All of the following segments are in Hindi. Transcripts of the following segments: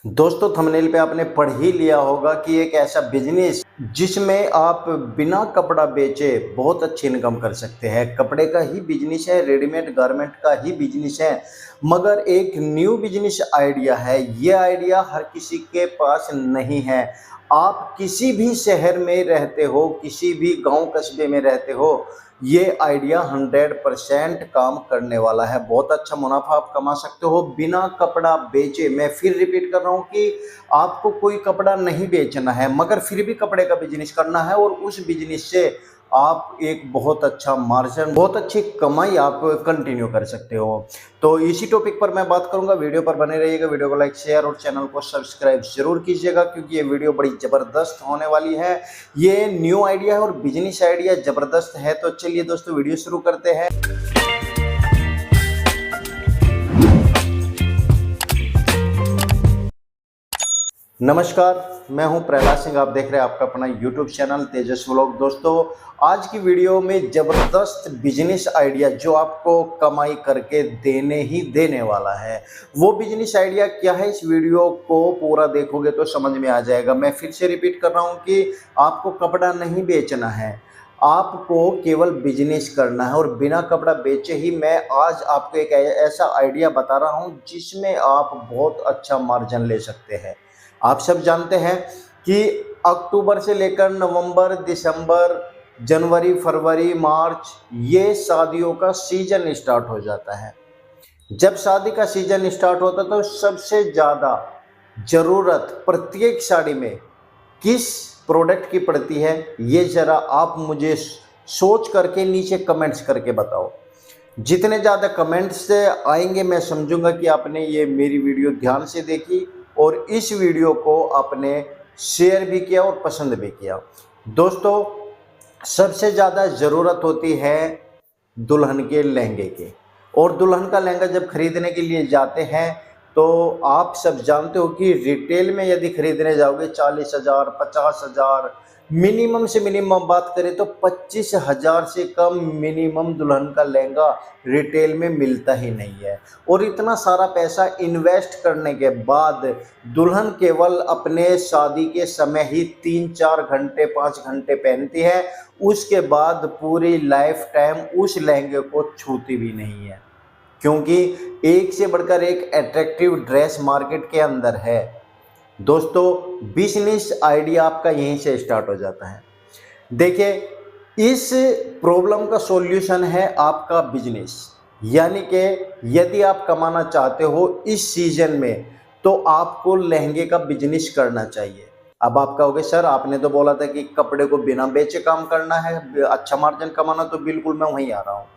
दोस्तों थंबनेल पे आपने पढ़ ही लिया होगा कि एक ऐसा बिजनेस जिसमें आप बिना कपड़ा बेचे बहुत अच्छी इनकम कर सकते हैं। कपड़े का ही बिजनेस है, रेडीमेड गारमेंट का ही बिजनेस है, मगर एक न्यू बिजनेस आइडिया है। ये आइडिया हर किसी के पास नहीं है। आप किसी भी शहर में रहते हो, किसी भी गांव कस्बे में रहते हो, ये आइडिया 100% काम करने वाला है। बहुत अच्छा मुनाफा आप कमा सकते हो बिना कपड़ा बेचे। मैं फिर रिपीट कर रहा हूँ कि आपको कोई कपड़ा नहीं बेचना है, मगर फिर भी कपड़े का बिजनेस करना है और उस बिजनेस से आप एक बहुत अच्छा मार्जिन, बहुत अच्छी कमाई आप कंटिन्यू कर सकते हो। तो इसी टॉपिक पर मैं बात करूंगा। वीडियो पर बने रहिएगा, वीडियो को लाइक शेयर और चैनल को सब्सक्राइब जरूर कीजिएगा, क्योंकि ये वीडियो बड़ी ज़बरदस्त होने वाली है। ये न्यू आइडिया है और बिजनेस आइडिया ज़बरदस्त है। तो चलिए दोस्तों वीडियो शुरू करते हैं। नमस्कार, मैं हूं प्रहलाद सिंह। आप देख रहे हैं आपका अपना YouTube चैनल तेजस व्लॉग। दोस्तों आज की वीडियो में ज़बरदस्त बिजनेस आइडिया जो आपको कमाई करके देने ही देने वाला है, वो बिजनेस आइडिया क्या है, इस वीडियो को पूरा देखोगे तो समझ में आ जाएगा। मैं फिर से रिपीट कर रहा हूं कि आपको कपड़ा नहीं बेचना है, आपको केवल बिजनेस करना है और बिना कपड़ा बेचे ही मैं आज आपको एक ऐसा आइडिया बता रहा हूं जिसमें आप बहुत अच्छा मार्जिन ले सकते हैं। आप सब जानते हैं कि अक्टूबर से लेकर नवंबर, दिसंबर, जनवरी, फरवरी, मार्च ये शादियों का सीजन स्टार्ट हो जाता है। जब शादी का सीजन स्टार्ट होता है तो सबसे ज़्यादा ज़रूरत प्रत्येक साड़ी में किस प्रोडक्ट की पड़ती है, ये ज़रा आप मुझे सोच करके नीचे कमेंट्स करके बताओ। जितने ज़्यादा कमेंट्स आएंगे मैं समझूंगा कि आपने ये मेरी वीडियो ध्यान से देखी और इस वीडियो को आपने शेयर भी किया और पसंद भी किया। दोस्तों सबसे ज़्यादा ज़रूरत होती है दुल्हन के लहंगे की, और दुल्हन का लहंगा जब खरीदने के लिए जाते हैं तो आप सब जानते हो कि रिटेल में यदि खरीदने जाओगे 40,000, 50,000, मिनिमम से मिनिमम बात करें तो 25,000 से कम मिनिमम दुल्हन का लहंगा रिटेल में मिलता ही नहीं है। और इतना सारा पैसा इन्वेस्ट करने के बाद दुल्हन केवल अपने शादी के समय ही 3-4 घंटे 5 घंटे पहनती है, उसके बाद पूरी लाइफ टाइम उस लहंगे को छूती भी नहीं है, क्योंकि एक से बढ़कर एक अट्रैक्टिव ड्रेस मार्केट के अंदर है। दोस्तों बिजनेस आइडिया आपका यहीं से स्टार्ट हो जाता है। देखिए इस प्रॉब्लम का सॉल्यूशन है आपका बिजनेस, यानी कि यदि आप कमाना चाहते हो इस सीजन में तो आपको लहंगे का बिजनेस करना चाहिए। अब आप कहोगे सर आपने तो बोला था कि कपड़े को बिना बेचे काम करना है, अच्छा मार्जिन कमाना, तो बिल्कुल मैं वहीं आ रहा हूँ।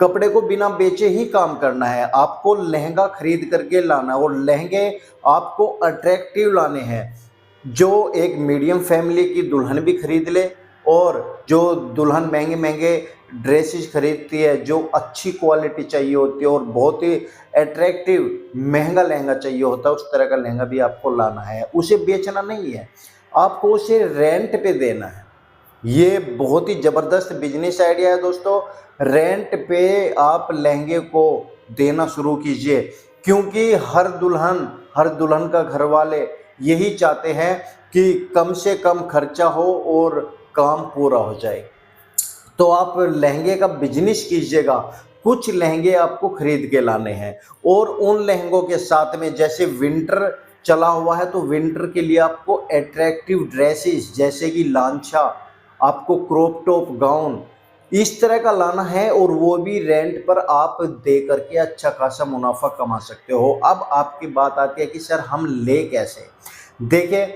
कपड़े को बिना बेचे ही काम करना है, आपको लहंगा खरीद करके लाना है और लहंगे आपको अट्रैक्टिव लाने हैं जो एक मीडियम फैमिली की दुल्हन भी खरीद ले, और जो दुल्हन महंगे महंगे ड्रेसेस खरीदती है, जो अच्छी क्वालिटी चाहिए होती है और बहुत ही अट्रैक्टिव महंगा लहंगा चाहिए होता है, उस तरह का लहंगा भी आपको लाना है। उसे बेचना नहीं है, आपको उसे रेंट पे देना है। ये बहुत ही ज़बरदस्त बिजनेस आइडिया है दोस्तों। रेंट पे आप लहंगे को देना शुरू कीजिए, क्योंकि हर दुल्हन का घर वाले यही चाहते हैं कि कम से कम खर्चा हो और काम पूरा हो जाए। तो आप लहंगे का बिजनेस कीजिएगा। कुछ लहंगे आपको खरीद के लाने हैं और उन लहंगों के साथ में, जैसे विंटर चला हुआ है तो विंटर के लिए आपको अट्रैक्टिव ड्रेसेस जैसे कि लांचा, आपको क्रॉप टॉप गाउन इस तरह का लाना है, और वो भी रेंट पर आप दे करके अच्छा खासा मुनाफा कमा सकते हो। अब आपकी बात आती है कि सर हम ले कैसे। देखिए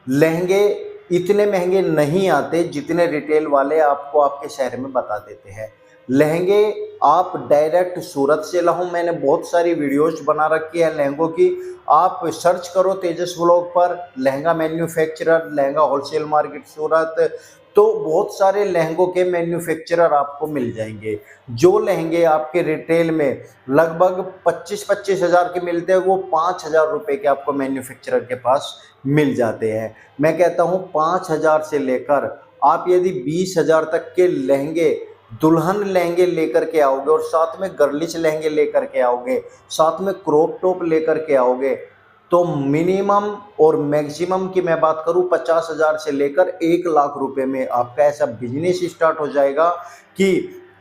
लहंगे इतने महंगे नहीं आते जितने रिटेल वाले आपको आपके शहर में बता देते हैं। लहंगे आप डायरेक्ट सूरत से लाओ, मैंने बहुत सारी वीडियोज बना रखी है लहंगों की। आप सर्च करो तेजस व्लॉग पर lehenga manufacturer, lehenga wholesale market Surat, तो बहुत सारे लहंगों के मैन्युफैक्चरर आपको मिल जाएंगे। जो लहंगे आपके रिटेल में लगभग 25-25 हज़ार के मिलते हैं, वो 5,000 रुपये के आपको मैन्युफैक्चरर के पास मिल जाते हैं। मैं कहता हूँ 5,000 से लेकर आप यदि 20,000 तक के लहंगे, दुल्हन लहंगे लेकर के आओगे और साथ में गर्लिश लहंगे लेकर के आओगे, साथ में क्रॉप टॉप लेकर के आओगे, तो मिनिमम और मैक्सिमम की मैं बात करूं 50,000 से लेकर 1 लाख रुपए में आपका ऐसा बिजनेस स्टार्ट हो जाएगा कि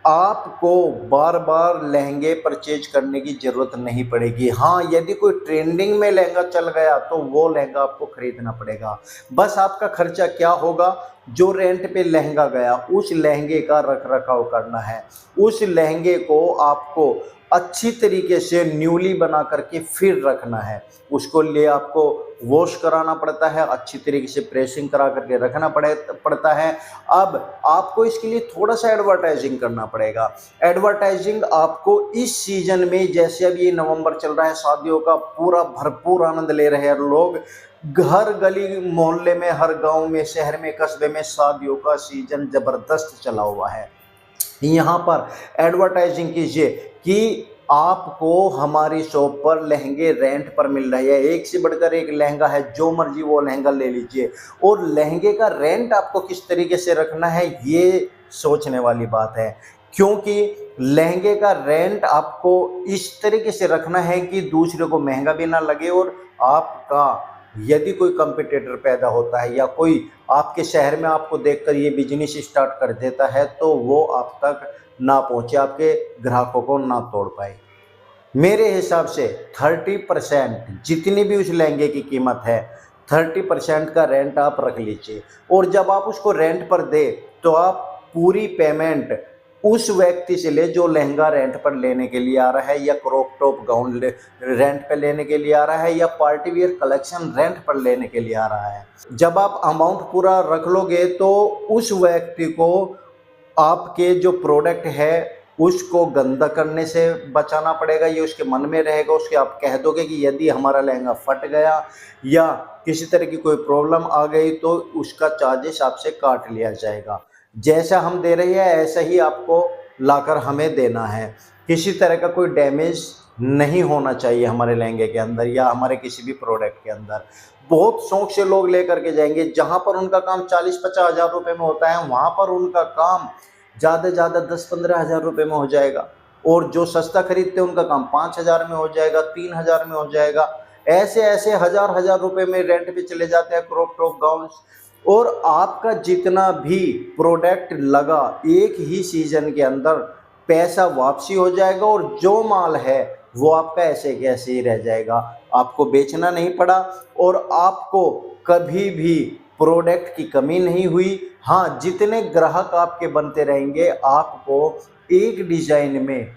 आपको बार बार लहंगे परचेज करने की जरूरत नहीं पड़ेगी। हाँ, यदि कोई ट्रेंडिंग में लहंगा चल गया तो वो लहंगा आपको खरीदना पड़ेगा। बस आपका खर्चा क्या होगा, जो रेंट पे लहंगा गया उस लहंगे का रख रखाव करना है। उस लहंगे को आपको अच्छी तरीके से न्यूली बना करके फिर रखना है। उसको लिए आपको वॉश कराना पड़ता है, अच्छी तरीके से प्रेसिंग करा करके रखना पड़ता है। अब आपको इसके लिए थोड़ा सा एडवर्टाइजिंग करना पड़ेगा। एडवर्टाइजिंग आपको इस सीजन में, जैसे अब ये नवंबर चल रहा है, शादियों का पूरा भरपूर आनंद ले रहे हैं लोग। हर गली मोहल्ले में, हर गांव में, शहर में, कस्बे में शादियों का सीजन जबरदस्त चला हुआ है। यहाँ पर एडवर्टाइजिंग कीजिए कि आपको हमारी शॉप पर लहंगे रेंट पर मिल रहे हैं, एक से बढ़कर एक लहंगा है, जो मर्जी वो लहंगा ले लीजिए। और लहंगे का रेंट आपको किस तरीके से रखना है ये सोचने वाली बात है, क्योंकि लहंगे का रेंट आपको इस तरीके से रखना है कि दूसरे को महंगा भी ना लगे, और आपका यदि कोई कंपटीटर पैदा होता है या कोई आपके शहर में आपको देखकर ये बिजनेस स्टार्ट कर देता है तो वो आप तक ना पहुंचे, आपके ग्राहकों को ना तोड़ पाए। मेरे हिसाब से 30% जितनी भी उस लहंगे की कीमत है 30% का रेंट आप रख लीजिए। और जब आप उसको रेंट पर दे तो आप पूरी पेमेंट उस व्यक्ति से ले जो लहंगा रेंट पर लेने के लिए आ रहा है, या क्रॉप टॉप गाउन रेंट पर लेने के लिए आ रहा है, या पार्टी वियर कलेक्शन रेंट पर लेने के लिए आ रहा है। जब आप अमाउंट पूरा रख लोगे तो उस व्यक्ति को आपके जो प्रोडक्ट है उसको गंदा करने से बचाना पड़ेगा। ये उसके मन में रहेगा। उसके आप कह दोगे कि यदि हमारा लहंगा फट गया या किसी तरह की कोई प्रॉब्लम आ गई तो उसका चार्जेस आपसे काट लिया जाएगा। जैसा हम दे रहे हैं ऐसा ही आपको लाकर हमें देना है। किसी तरह का कोई डैमेज नहीं होना चाहिए हमारे लहंगे के अंदर या हमारे किसी भी प्रोडक्ट के अंदर। बहुत शौक से लोग लेकर के जाएंगे, जहां पर उनका काम 40-50 हज़ार रुपये में होता है वहां पर उनका काम ज़्यादा से ज़्यादा 10-15 हज़ार रुपये में हो जाएगा। और जो सस्ता खरीदते हैं उनका काम 5,000 में हो जाएगा, 3,000 में हो जाएगा। ऐसे ऐसे हज़ार रुपये में रेंट पे चले जाते हैं क्रॉप टॉप गाउन्स। और आपका जितना भी प्रोडक्ट लगा एक ही सीजन के अंदर पैसा वापसी हो जाएगा, और जो माल है वो आपका ऐसे के ऐसे ही रह जाएगा। आपको बेचना नहीं पड़ा और आपको कभी भी प्रोडक्ट की कमी नहीं हुई। हाँ, जितने ग्राहक आपके बनते रहेंगे आपको एक डिजाइन में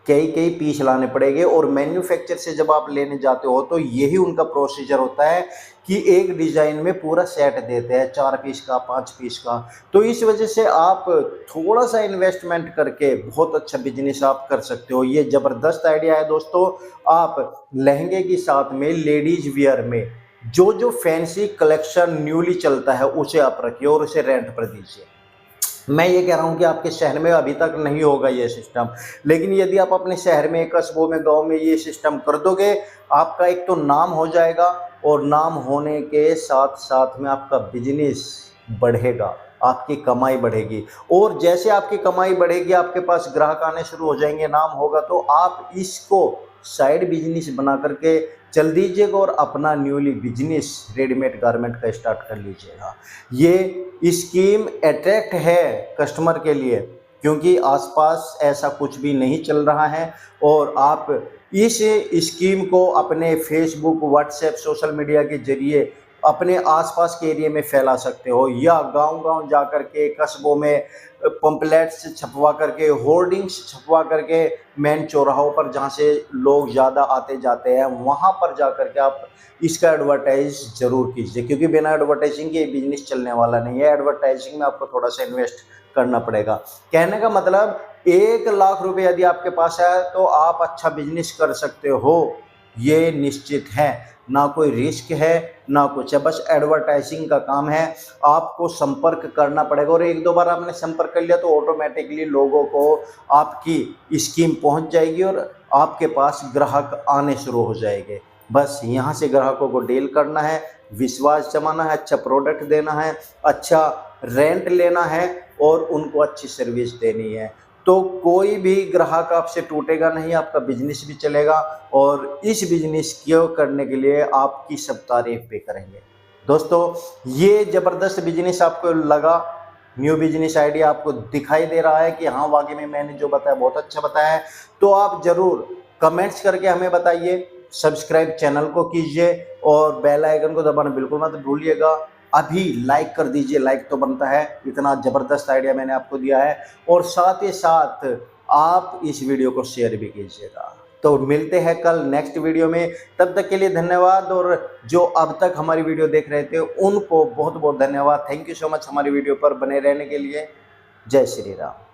कई पीस लाने पड़ेंगे। और मैन्युफैक्चर से जब आप लेने जाते हो तो यही उनका प्रोसीजर होता है कि एक डिज़ाइन में पूरा सेट देते हैं, 4 पीस का, 5 पीस का। तो इस वजह से आप थोड़ा सा इन्वेस्टमेंट करके बहुत अच्छा बिजनेस आप कर सकते हो। ये ज़बरदस्त आइडिया है दोस्तों। आप लहंगे के साथ में लेडीज वियर में जो फैंसी कलेक्शन न्यूली चलता है उसे आप रखिए और उसे रेंट पर दीजिए। मैं ये कह रहा हूँ कि आपके शहर में अभी तक नहीं होगा ये सिस्टम, लेकिन यदि आप अपने शहर में, कस्बों में, गांव में ये सिस्टम कर दोगे, आपका एक तो नाम हो जाएगा और नाम होने के साथ साथ में आपका बिजनेस बढ़ेगा, आपकी कमाई बढ़ेगी। और जैसे आपकी कमाई बढ़ेगी आपके पास ग्राहक आने शुरू हो जाएंगे, नाम होगा, तो आप इसको साइड बिजनेस बना करके चल दीजिएगा और अपना न्यूली बिजनेस रेडीमेड गारमेंट का स्टार्ट कर लीजिएगा। ये स्कीम अट्रैक्ट है कस्टमर के लिए, क्योंकि आसपास ऐसा कुछ भी नहीं चल रहा है। और आप इस स्कीम को अपने फेसबुक, व्हाट्सएप, सोशल मीडिया के जरिए अपने आसपास के एरिया में फैला सकते हो, या गांव-गांव जा कर के, कस्बों में पंपलेट्स छपवा करके, होर्डिंग्स छपवा करके, मेन चौराहों पर जहां से लोग ज़्यादा आते जाते हैं वहां पर जा कर के आप इसका एडवर्टाइज जरूर कीजिए, क्योंकि बिना एडवर्टाइजिंग के बिजनेस चलने वाला नहीं है। एडवर्टाइजिंग में आपको थोड़ा सा इन्वेस्ट करना पड़ेगा। कहने का मतलब 1 लाख रुपए यदि आपके पास है तो आप अच्छा बिजनेस कर सकते हो, ये निश्चित है। ना कोई रिस्क है ना कुछ है, बस एडवर्टाइजिंग का काम है। आपको संपर्क करना पड़ेगा और 1-2 बार आपने संपर्क कर लिया तो ऑटोमेटिकली लोगों को आपकी स्कीम पहुंच जाएगी और आपके पास ग्राहक आने शुरू हो जाएंगे। बस यहाँ से ग्राहकों को डील करना है, विश्वास जमाना है, अच्छा प्रोडक्ट देना है, अच्छा रेंट लेना है और उनको अच्छी सर्विस देनी है। तो कोई भी ग्राहक आपसे टूटेगा नहीं, आपका बिजनेस भी चलेगा और इस बिजनेस को करने के लिए आपकी सब तारीफ भी करेंगे। दोस्तों, ये ज़बरदस्त बिजनेस आपको लगा, न्यू बिजनेस आइडिया आपको दिखाई दे रहा है कि हाँ वाकई में मैंने जो बताया बहुत अच्छा बताया है, तो आप ज़रूर कमेंट्स करके हमें बताइए, सब्सक्राइब चैनल को कीजिए और बेल आइकन को दबाना बिल्कुल मत भूलिएगा। अभी लाइक कर दीजिए, लाइक तो बनता है, इतना ज़बरदस्त आइडिया मैंने आपको दिया है। और साथ ही साथ आप इस वीडियो को शेयर भी कीजिएगा। तो मिलते हैं कल नेक्स्ट वीडियो में, तब तक के लिए धन्यवाद। और जो अब तक हमारी वीडियो देख रहे थे उनको बहुत बहुत धन्यवाद। थैंक यू सो मच हमारी वीडियो पर बने रहने के लिए। जय श्री राम।